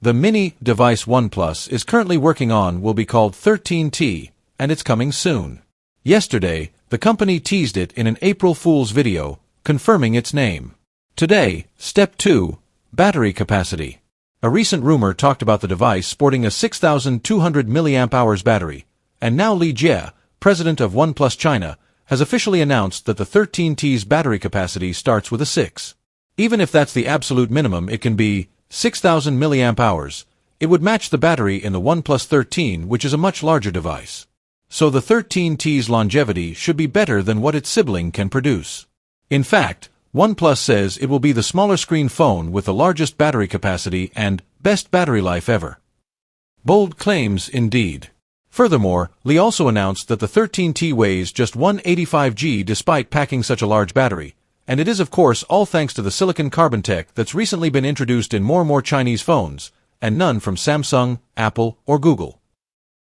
The mini device OnePlus is currently working on will be called 13T, and it's coming soon. Yesterday, the company teased it in an April Fool's video, confirming its name. Today, Step 2, Battery Capacity. A recent rumor talked about the device sporting a 6,200 mAh battery, and now Li Jie, president of OnePlus China, has officially announced that the 13T's battery capacity starts with a 6. Even if that's the absolute minimum, it can be 6,000 mAh. It would match the battery in the OnePlus 13, which is a much larger device. So the 13T's longevity should be better than what its sibling can produce. In fact, OnePlus says it will be the smaller screen phone with the largest battery capacity and best battery life ever. Bold claims indeed. Furthermore, Li also announced that the 13T weighs just 185 g despite packing such a large battery, and it is of course all thanks to the silicon carbon tech that's recently been introduced in more and more Chinese phones, and none from Samsung, Apple, or Google.